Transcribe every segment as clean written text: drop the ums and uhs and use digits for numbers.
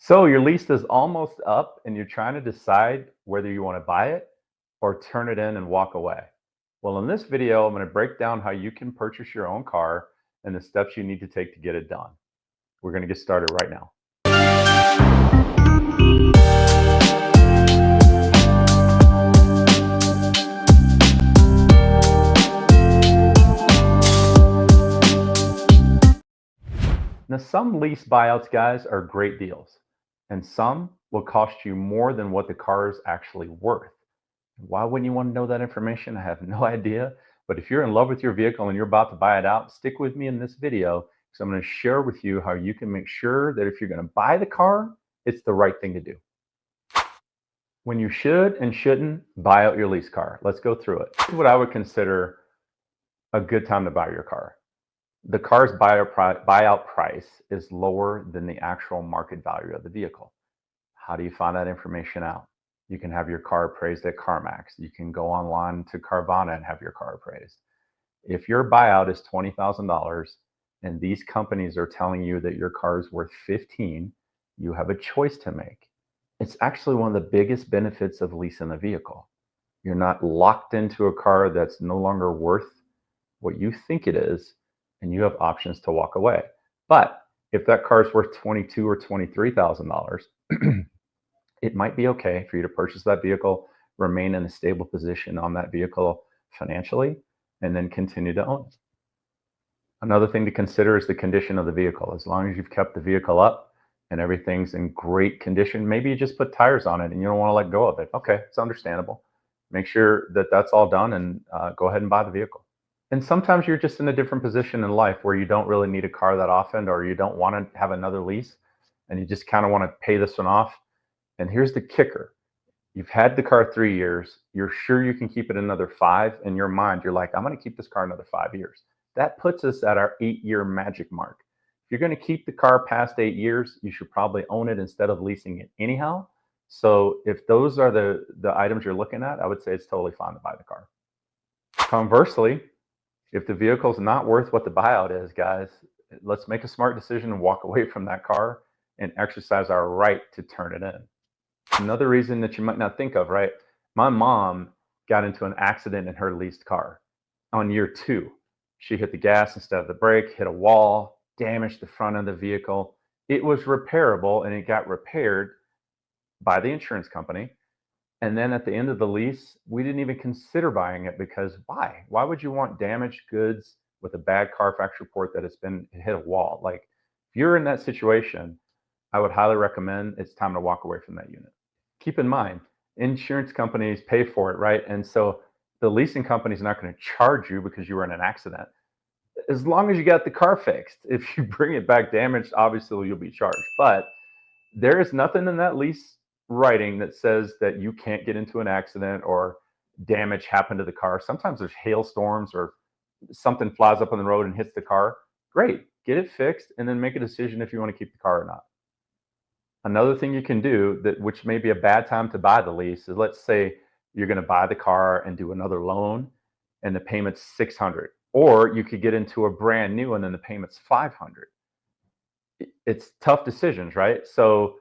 So your lease is almost up and you're trying to decide whether you want to buy it or turn it in and walk away. Well, in this video, I'm going to break down how you can purchase your own car and the steps you need to take to get it done. We're going to get started right now. Now, some lease buyouts, guys, are great deals, and some will cost you more than what the car is actually worth. Why wouldn't you want to know that information? I have no idea. But if you're in love with your vehicle and you're about to buy it out, stick with me in this video because I'm going to share with you how you can make sure that if you're going to buy the car, it's the right thing to do. When you should and shouldn't buy out your lease car. Let's go through it. This is what I would consider a good time to buy your car. The car's buyout price is lower than the actual market value of the vehicle. How do you find that information out? You can have your car appraised at CarMax. You can go online to Carvana and have your car appraised. If your buyout is $20,000 and these companies are telling you that your car is worth $15,000, you have a choice to make. It's actually one of the biggest benefits of leasing a vehicle. You're not locked into a car that's no longer worth what you think it is, and you have options to walk away. But if that car is worth $22,000 or $23,000, it might be okay for you to purchase that vehicle, remain in a stable position on that vehicle financially, and then continue to own it. Another thing to consider is the condition of the vehicle. As long as you've kept the vehicle up and everything's in great condition, maybe you just put tires on it and you don't want to let go of it. Okay, it's understandable. Make sure that that's all done and go ahead and buy the vehicle. And sometimes you're just in a different position in life where you don't really need a car that often, or you don't want to have another lease and you just kind of want to pay this one off. And here's the kicker. You've had the car 3 years. You're sure you can keep it another 5. In your mind, you're like, I'm going to keep this car another 5 years. That puts us at our 8-year magic mark. If you're going to keep the car past 8 years, you should probably own it instead of leasing it anyhow. So if those are the items you're looking at, I would say it's totally fine to buy the car. Conversely, if the vehicle's not worth what the buyout is, guys, let's make a smart decision and walk away from that car and exercise our right to turn it in. Another reason that you might not think of, right? My mom got into an accident in her leased car on year 2. She hit the gas instead of the brake, hit a wall, damaged the front of the vehicle. It was repairable and it got repaired by the insurance company. And then at the end of the lease, we didn't even consider buying it because why? Why would you want damaged goods with a bad Carfax report that it's been hit a wall? Like, if you're in that situation, I would highly recommend it's time to walk away from that unit. Keep in mind, insurance companies pay for it, right? And so the leasing company is not going to charge you because you were in an accident. As long as you got the car fixed. If you bring it back damaged, obviously you'll be charged. But there is nothing in that lease writing that says that you can't get into an accident or damage happen to the car. Sometimes there's hailstorms or something flies up on the road and hits the car. Great, get it fixed and then make a decision if you want to keep the car or not. Another thing you can do, that which may be a bad time to buy the lease, is let's say you're going to buy the car and do another loan and the payment's $600, or you could get into a brand new one and the payment's $500. It's tough decisions, right? So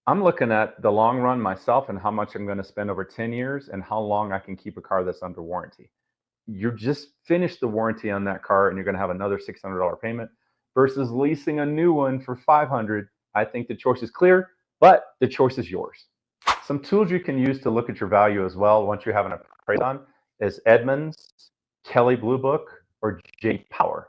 I'm looking at the long run myself and how much I'm going to spend over 10 years and how long I can keep a car that's under warranty. You just finished the warranty on that car and you're going to have another $600 payment versus leasing a new one for $500. I think the choice is clear, but the choice is yours. Some tools you can use to look at your value as well once you have an appraisal on is Edmunds, Kelley Blue Book, or JD Power.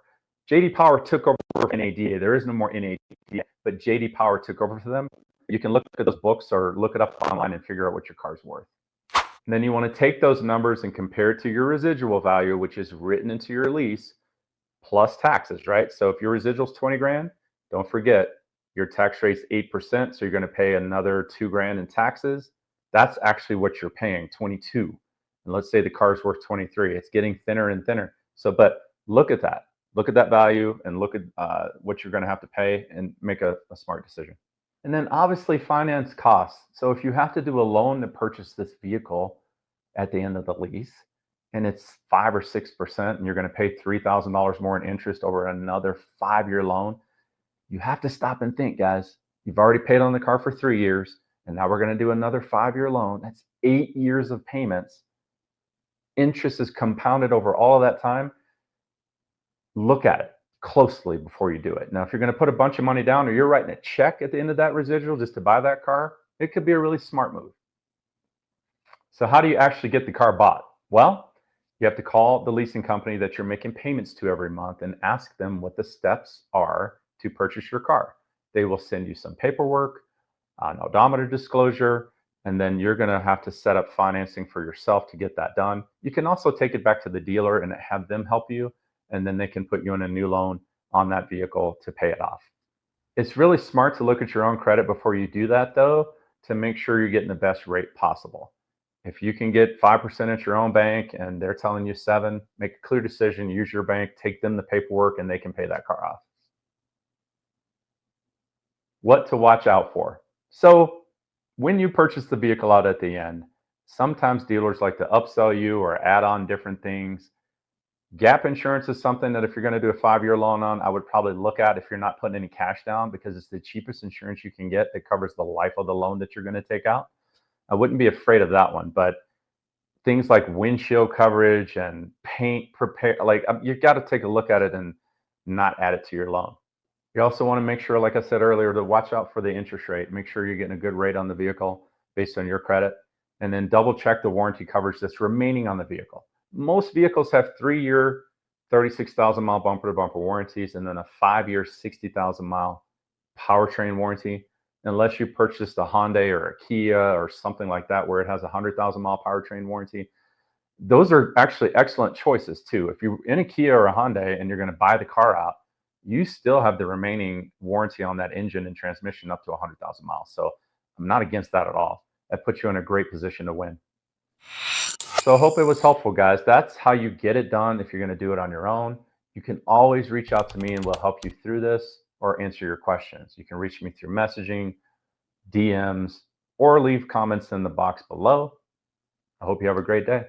JD Power took over NADA. There is no more NADA, but JD Power took over for them. You can look at those books or look it up online and figure out what your car's worth. And then you want to take those numbers and compare it to your residual value, which is written into your lease, plus taxes, right? So if your residual is 20 grand, don't forget your tax rate's 8%, so you're going to pay another 2 grand in taxes. That's actually what you're paying, 22. And let's say the car's worth 23. It's getting thinner and thinner. So, but look at that. Look at that value and look at what you're going to have to pay and make a smart decision. And then obviously finance costs. So if you have to do a loan to purchase this vehicle at the end of the lease, and it's 5 or 6%, and you're going to pay $3,000 more in interest over another 5-year loan, you have to stop and think, guys, You've already paid on the car for 3 years, and now we're going to do another 5-year loan. That's 8 years of payments. Interest is compounded over all of that time. Look at it closely before you do it. Now, if you're going to put a bunch of money down or you're writing a check at the end of that residual just to buy that car, it could be a really smart move. So, how do you actually get the car bought? Well, you have to call the leasing company that you're making payments to every month and ask them what the steps are to purchase your car. They will send you some paperwork, an odometer disclosure, and then you're going to have to set up financing for yourself to get that done. You can also take it back to the dealer and have them help you, and then they can put you in a new loan on that vehicle to pay it off. It's really smart to look at your own credit before you do that, though, to make sure you're getting the best rate possible. If you can get 5% at your own bank and they're telling you 7, make a clear decision, use your bank, take them the paperwork, and they can pay that car off. What to watch out for. So, when you purchase the vehicle out at the end, sometimes dealers like to upsell you or add on different things. Gap insurance is something that if you're going to do a 5-year loan on, I would probably look at if you're not putting any cash down, because it's the cheapest insurance you can get that covers the life of the loan that you're going to take out. I wouldn't be afraid of that one, but things like windshield coverage and paint prepare, like you've got to take a look at it and not add it to your loan. You also want to make sure, like I said earlier, to watch out for the interest rate. Make sure you're getting a good rate on the vehicle based on your credit, and then double check the warranty coverage that's remaining on the vehicle. Most vehicles have 3-year, 36,000 mile bumper to bumper warranties, and then a 5-year, 60,000 mile powertrain warranty. Unless you purchased a Hyundai or a Kia or something like that where it has a 100,000 mile powertrain warranty, those are actually excellent choices too. If you're in a Kia or a Hyundai and you're going to buy the car out, you still have the remaining warranty on that engine and transmission up to 100,000 miles. So I'm not against that at all. That puts you in a great position to win. So I hope it was helpful, guys. That's how you get it done if you're going to do it on your own. You can always reach out to me and we'll help you through this or answer your questions. You can reach me through messaging, DMs, or leave comments in the box below. I hope you have a great day.